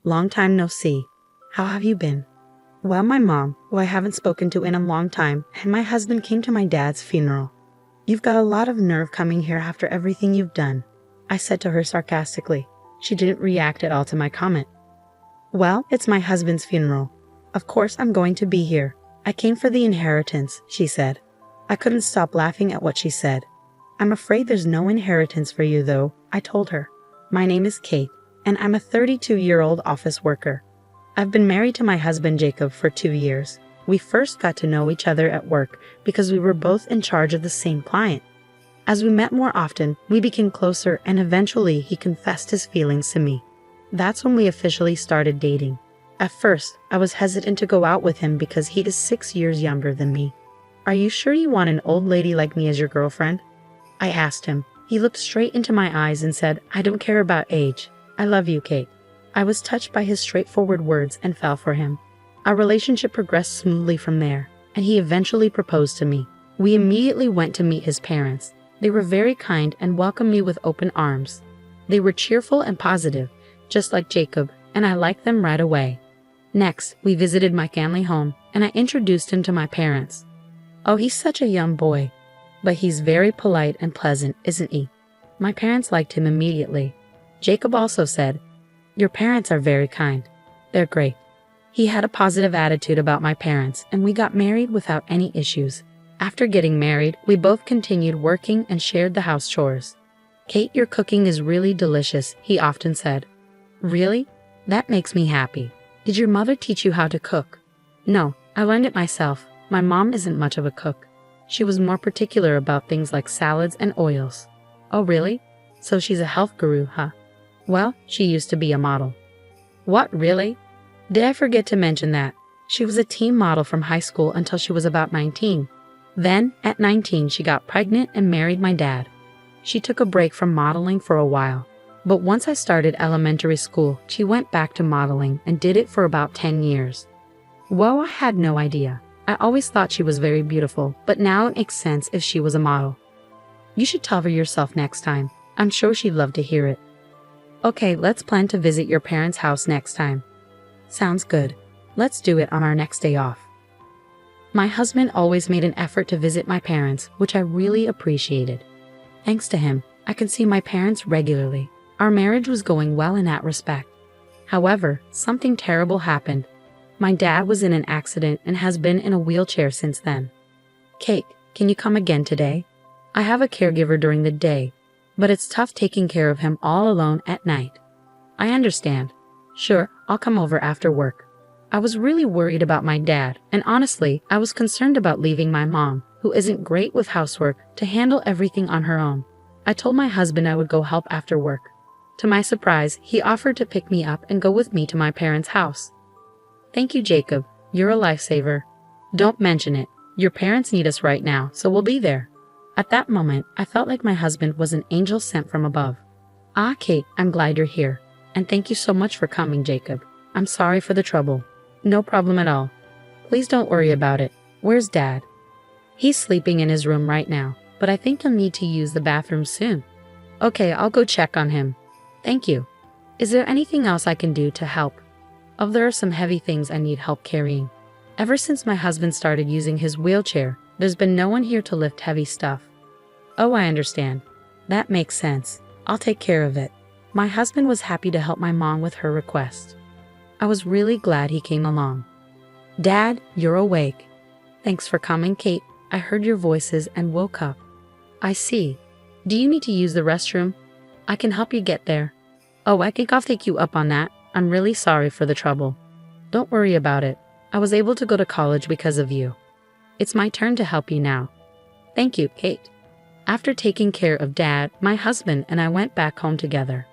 Long time no see. How have you been? Well, my mom, who I haven't spoken to in a long time, and my husband came to my dad's funeral. You've got a lot of nerve coming here after everything you've done, I said to her sarcastically. She didn't react at all to my comment. Well, it's my husband's funeral. Of course I'm going to be here. I came for the inheritance, she said. I couldn't stop laughing at what she said. I'm afraid there's no inheritance for you though, I told her. My name is Kate, and I'm a 32-year-old office worker. I've been married to my husband Jacob for 2 years. We first got to know each other at work because we were both in charge of the same client. As we met more often, we became closer and eventually he confessed his feelings to me. That's when we officially started dating. At first, I was hesitant to go out with him because he is 6 years younger than me. Are you sure you want an old lady like me as your girlfriend? I asked him. He looked straight into my eyes and said, I don't care about age. I love you, Kate. I was touched by his straightforward words and fell for him. Our relationship progressed smoothly from there, and he eventually proposed to me. We immediately went to meet his parents. They were very kind and welcomed me with open arms. They were cheerful and positive, just like Jacob, and I liked them right away. Next, we visited my family home, and I introduced him to my parents. Oh, he's such a young boy. But he's very polite and pleasant, isn't he? My parents liked him immediately. Jacob also said, Your parents are very kind. They're great. He had a positive attitude about my parents, and we got married without any issues. After getting married, we both continued working and shared the house chores. Kate, your cooking is really delicious, he often said. Really? That makes me happy. Did your mother teach you how to cook? No, I learned it myself. My mom isn't much of a cook. She was more particular about things like salads and oils. Oh, really? So she's a health guru, huh? Well, she used to be a model. What, really? Did I forget to mention that? She was a teen model from high school until she was about 19. Then, at 19, she got pregnant and married my dad. She took a break from modeling for a while. But once I started elementary school, she went back to modeling and did it for about 10 years. Whoa, I had no idea. I always thought she was very beautiful, but now it makes sense if she was a model. You should tell her yourself next time. I'm sure she'd love to hear it. Okay, let's plan to visit your parents' house next time. Sounds good. Let's do it on our next day off. My husband always made an effort to visit my parents, which I really appreciated. Thanks to him, I could see my parents regularly. Our marriage was going well in that respect. However, something terrible happened. My dad was in an accident and has been in a wheelchair since then. Kate, can you come again today? I have a caregiver during the day, but it's tough taking care of him all alone at night. I understand. Sure, I'll come over after work. I was really worried about my dad, and honestly, I was concerned about leaving my mom, who isn't great with housework, to handle everything on her own. I told my husband I would go help after work. To my surprise, he offered to pick me up and go with me to my parents' house. Thank you, Jacob. You're a lifesaver. Don't mention it. Your parents need us right now, so we'll be there. At that moment, I felt like my husband was an angel sent from above. Ah, Kate, I'm glad you're here. And thank you so much for coming, Jacob. I'm sorry for the trouble. No problem at all. Please don't worry about it. Where's Dad? He's sleeping in his room right now, but I think he'll need to use the bathroom soon. Okay, I'll go check on him. Thank you. Is there anything else I can do to help? There are some heavy things I need help carrying. Ever since my husband started using his wheelchair, there's been no one here to lift heavy stuff. Oh, I understand. That makes sense. I'll take care of it. My husband was happy to help my mom with her request. I was really glad he came along. Dad, you're awake. Thanks for coming, Kate. I heard your voices and woke up. I see. Do you need to use the restroom? I can help you get there. Oh, I think I'll take you up on that. I'm really sorry for the trouble. Don't worry about it. I was able to go to college because of you. It's my turn to help you now. Thank you, Kate. After taking care of Dad, my husband and I went back home together.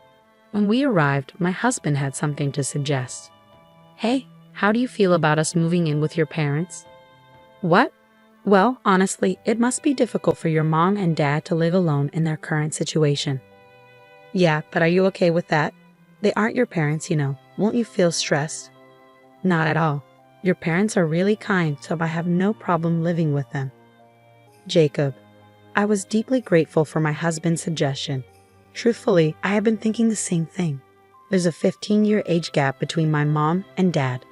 When we arrived, my husband had something to suggest. Hey, how do you feel about us moving in with your parents? What? Well, honestly, it must be difficult for your mom and dad to live alone in their current situation. Yeah, but are you okay with that? They aren't your parents, you know. Won't you feel stressed? Not at all. Your parents are really kind, so I have no problem living with them. Jacob. I was deeply grateful for my husband's suggestion. Truthfully, I have been thinking the same thing. There's a 15-year age gap between my mom and dad.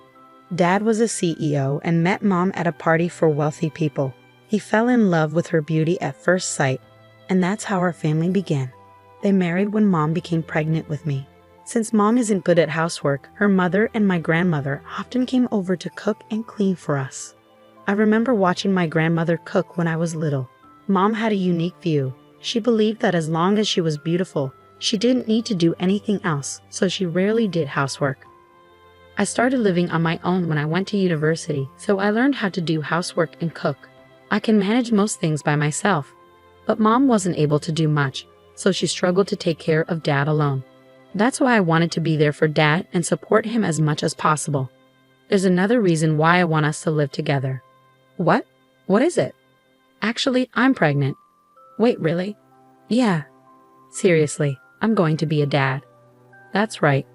Dad was a CEO and met mom at a party for wealthy people. He fell in love with her beauty at first sight, and that's how our family began. They married when mom became pregnant with me. Since mom isn't good at housework, her mother and my grandmother often came over to cook and clean for us. I remember watching my grandmother cook when I was little. Mom had a unique view. She believed that as long as she was beautiful, she didn't need to do anything else, so she rarely did housework. I started living on my own when I went to university, so I learned how to do housework and cook. I can manage most things by myself, but mom wasn't able to do much, so she struggled to take care of dad alone. That's why I wanted to be there for dad and support him as much as possible. There's another reason why I want us to live together. What? What is it? Actually, I'm pregnant. Wait, really? Yeah. Seriously, I'm going to be a dad. That's right.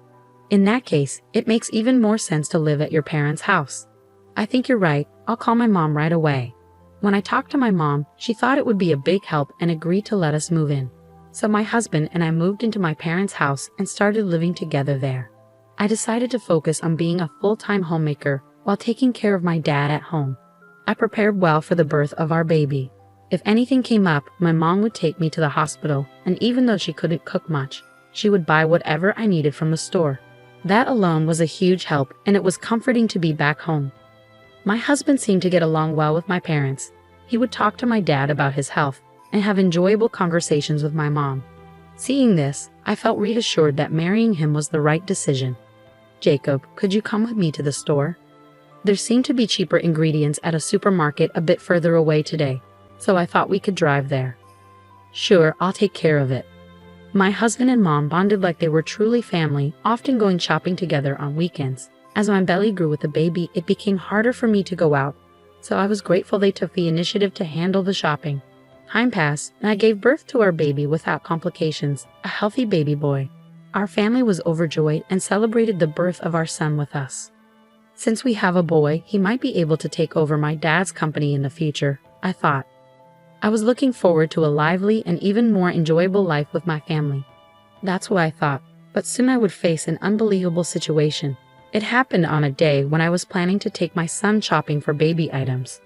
In that case, it makes even more sense to live at your parents' house. I think you're right. I'll call my mom right away. When I talked to my mom, she thought it would be a big help and agreed to let us move in. So my husband and I moved into my parents' house and started living together there. I decided to focus on being a full-time homemaker while taking care of my dad at home. I prepared well for the birth of our baby. If anything came up, my mom would take me to the hospital, and even though she couldn't cook much, she would buy whatever I needed from the store. That alone was a huge help, and it was comforting to be back home. My husband seemed to get along well with my parents. He would talk to my dad about his health and have enjoyable conversations with my mom. Seeing this, I felt reassured that marrying him was the right decision. Jacob, could you come with me to the store? There seemed to be cheaper ingredients at a supermarket a bit further away today, so I thought we could drive there. Sure, I'll take care of it. My husband and mom bonded like they were truly family, often going shopping together on weekends. As my belly grew with the baby, it became harder for me to go out, so I was grateful they took the initiative to handle the shopping. Time passed, and I gave birth to our baby without complications, a healthy baby boy. Our family was overjoyed and celebrated the birth of our son with us. Since we have a boy, he might be able to take over my dad's company in the future, I thought. I was looking forward to a lively and even more enjoyable life with my family. That's what I thought, but soon I would face an unbelievable situation. It happened on a day when I was planning to take my son shopping for baby items.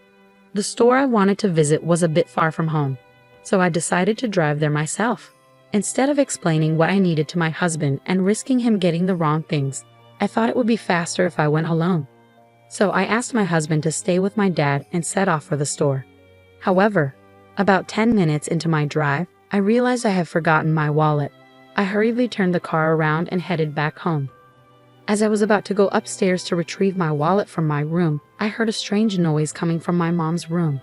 The store I wanted to visit was a bit far from home, so I decided to drive there myself. Instead of explaining what I needed to my husband and risking him getting the wrong things, I thought it would be faster if I went alone. So I asked my husband to stay with my dad and set off for the store. However, about 10 minutes into my drive, I realized I had forgotten my wallet. I hurriedly turned the car around and headed back home. As I was about to go upstairs to retrieve my wallet from my room, I heard a strange noise coming from my mom's room.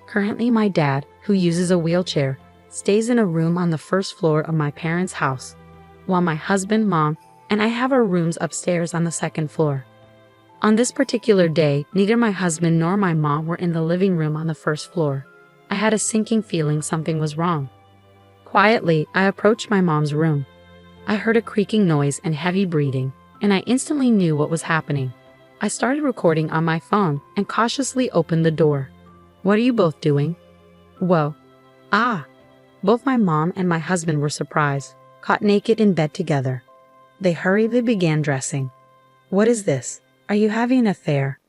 Currently, my dad, who uses a wheelchair, stays in a room on the first floor of my parents' house, while my husband, mom, and I have our rooms upstairs on the second floor. On this particular day, neither my husband nor my mom were in the living room on the first floor. I had a sinking feeling something was wrong. Quietly, I approached my mom's room. I heard a creaking noise and heavy breathing, and I instantly knew what was happening. I started recording on my phone and cautiously opened the door. What are you both doing? Whoa. Ah. Both my mom and my husband were surprised, caught naked in bed together. They hurriedly began dressing. What is this? Are you having an affair?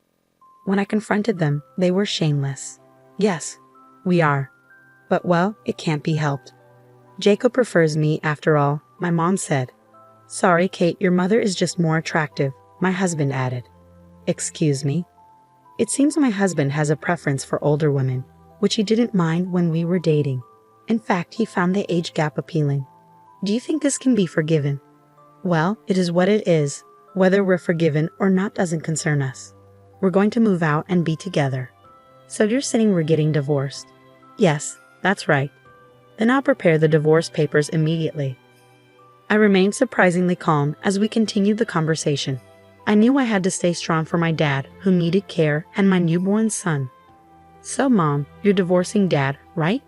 When I confronted them, they were shameless. Yes. We are. But well, it can't be helped. Jacob prefers me after all, my mom said. Sorry, Kate, your mother is just more attractive, my husband added. Excuse me? It seems my husband has a preference for older women, which he didn't mind when we were dating. In fact, he found the age gap appealing. Do you think this can be forgiven? Well, it is what it is. Whether we're forgiven or not doesn't concern us. We're going to move out and be together. So you're saying we're getting divorced? Yes, that's right. Then I'll prepare the divorce papers immediately. I remained surprisingly calm as we continued the conversation. I knew I had to stay strong for my dad, who needed care, and my newborn son. So, Mom, you're divorcing Dad, right?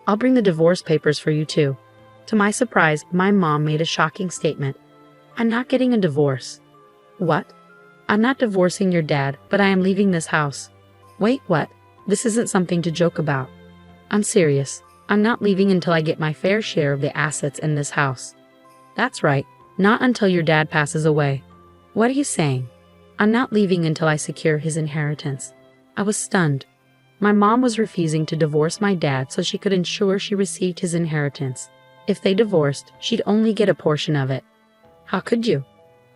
I'll bring the divorce papers for you too. To my surprise, my mom made a shocking statement. I'm not getting a divorce. What? I'm not divorcing your dad, but I am leaving this house. Wait, what? This isn't something to joke about. I'm serious. I'm not leaving until I get my fair share of the assets in this house. That's right. Not until your dad passes away. What are you saying? I'm not leaving until I secure his inheritance. I was stunned. My mom was refusing to divorce my dad so she could ensure she received his inheritance. If they divorced, she'd only get a portion of it. How could you?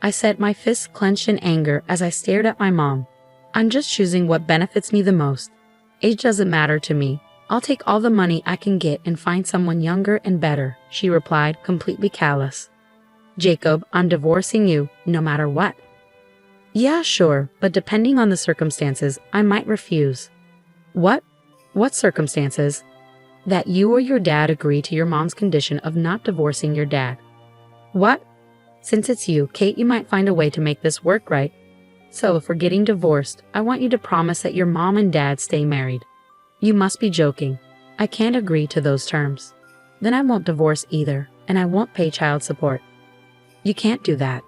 I said, my fists clenched in anger as I stared at my mom. I'm just choosing what benefits me the most. Age doesn't matter to me. I'll take all the money I can get and find someone younger and better, she replied, completely callous. Jacob, I'm divorcing you, no matter what. Yeah, sure, but depending on the circumstances, I might refuse. What? What circumstances? That you or your dad agree to your mom's condition of not divorcing your dad. What? Since it's you, Kate, you might find a way to make this work, right? So if we're getting divorced, I want you to promise that your mom and dad stay married. You must be joking. I can't agree to those terms. Then I won't divorce either, and I won't pay child support. You can't do that.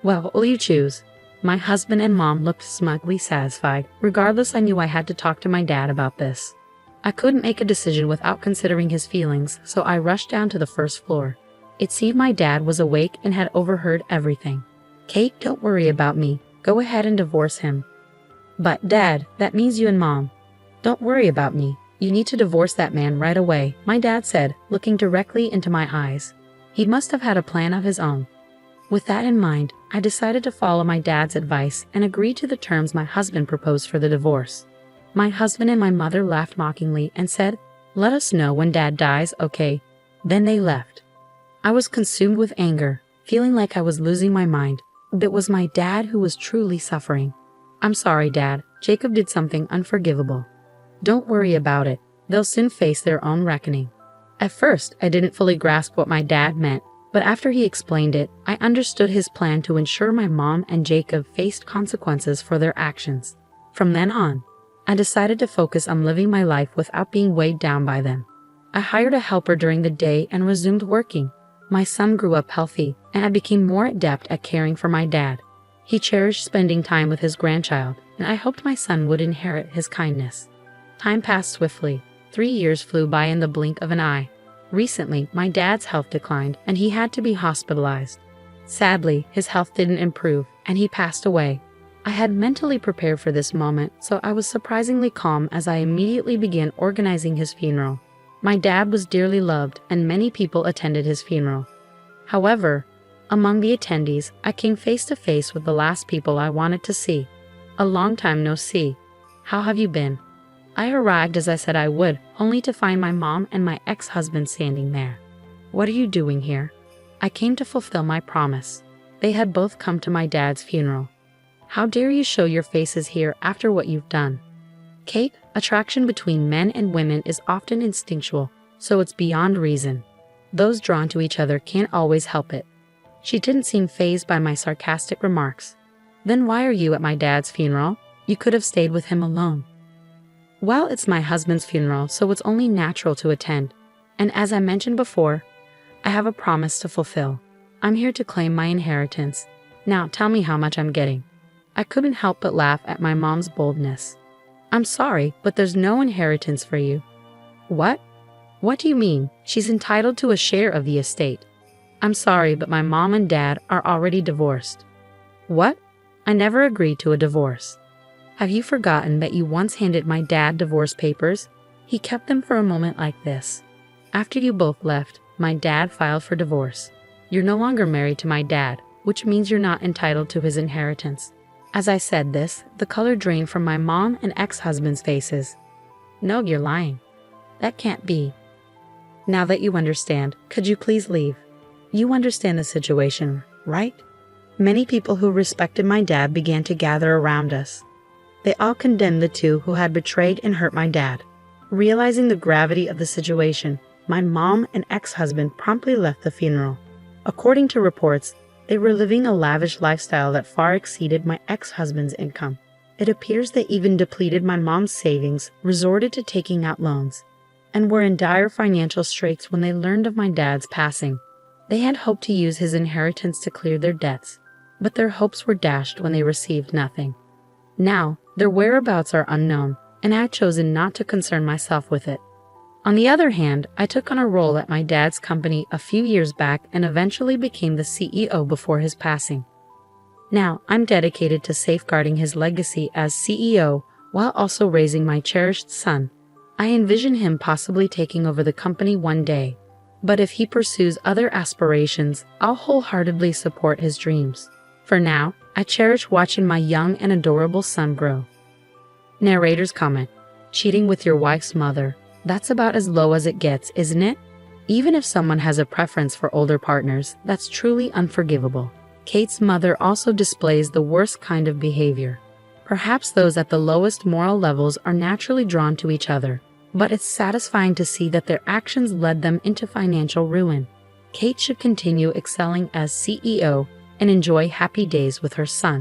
Well, what will you choose? My husband and mom looked smugly satisfied. Regardless, I knew I had to talk to my dad about this. I couldn't make a decision without considering his feelings, so I rushed down to the first floor. It seemed my dad was awake and had overheard everything. Kate, don't worry about me. Go ahead and divorce him. But, Dad, that means you and Mom. Don't worry about me. You need to divorce that man right away, my dad said, looking directly into my eyes. He must have had a plan of his own. With that in mind, I decided to follow my dad's advice and agree to the terms my husband proposed for the divorce. My husband and my mother laughed mockingly and said, "Let us know when Dad dies, okay?" Then they left. I was consumed with anger, feeling like I was losing my mind. But it was my dad who was truly suffering. I'm sorry, Dad. Jacob did something unforgivable. Don't worry about it. They'll soon face their own reckoning. At first, I didn't fully grasp what my dad meant, but after he explained it, I understood his plan to ensure my mom and Jacob faced consequences for their actions. From then on, I decided to focus on living my life without being weighed down by them. I hired a helper during the day and resumed working. My son grew up healthy, and I became more adept at caring for my dad. He cherished spending time with his grandchild, and I hoped my son would inherit his kindness. Time passed swiftly. 3 years flew by in the blink of an eye. Recently, my dad's health declined, and he had to be hospitalized. Sadly, his health didn't improve, and he passed away. I had mentally prepared for this moment, so I was surprisingly calm as I immediately began organizing his funeral. My dad was dearly loved, and many people attended his funeral. However, among the attendees, I came face to face with the last people I wanted to see. A long time no see. How have you been? I arrived as I said I would, only to find my mom and my ex-husband standing there. What are you doing here? I came to fulfill my promise. They had both come to my dad's funeral. How dare you show your faces here after what you've done? Kate, attraction between men and women is often instinctual, so it's beyond reason. Those drawn to each other can't always help it. She didn't seem fazed by my sarcastic remarks. Then why are you at my dad's funeral? You could have stayed with him alone. Well, it's my husband's funeral, so it's only natural to attend. And as I mentioned before, I have a promise to fulfill. I'm here to claim my inheritance. Now tell me how much I'm getting. I couldn't help but laugh at my mom's boldness. I'm sorry, but there's no inheritance for you. What? What do you mean? She's entitled to a share of the estate. I'm sorry, but my mom and dad are already divorced. What? I never agreed to a divorce. Have you forgotten that you once handed my dad divorce papers? He kept them for a moment like this. After you both left, my dad filed for divorce. You're no longer married to my dad, which means you're not entitled to his inheritance. As I said this, the color drained from my mom and ex-husband's faces. No, you're lying. That can't be. Now that you understand, could you please leave? You understand the situation, right? Many people who respected my dad began to gather around us. They all condemned the two who had betrayed and hurt my dad. Realizing the gravity of the situation, my mom and ex-husband promptly left the funeral. According to reports, they were living a lavish lifestyle that far exceeded my ex-husband's income. It appears they even depleted my mom's savings, resorted to taking out loans, and were in dire financial straits when they learned of my dad's passing. They had hoped to use his inheritance to clear their debts, but their hopes were dashed when they received nothing. Now, their whereabouts are unknown, and I had chosen not to concern myself with it. On the other hand, I took on a role at my dad's company a few years back and eventually became the CEO before his passing. Now, I'm dedicated to safeguarding his legacy as CEO while also raising my cherished son. I envision him possibly taking over the company one day, but if he pursues other aspirations, I'll wholeheartedly support his dreams. For now, I cherish watching my young and adorable son grow. Narrator's comment: cheating with your wife's mother. That's about as low as it gets, isn't it? Even if someone has a preference for older partners, that's truly unforgivable. Kate's mother also displays the worst kind of behavior. Perhaps those at the lowest moral levels are naturally drawn to each other, but it's satisfying to see that their actions led them into financial ruin. Kate should continue excelling as CEO and enjoy happy days with her son.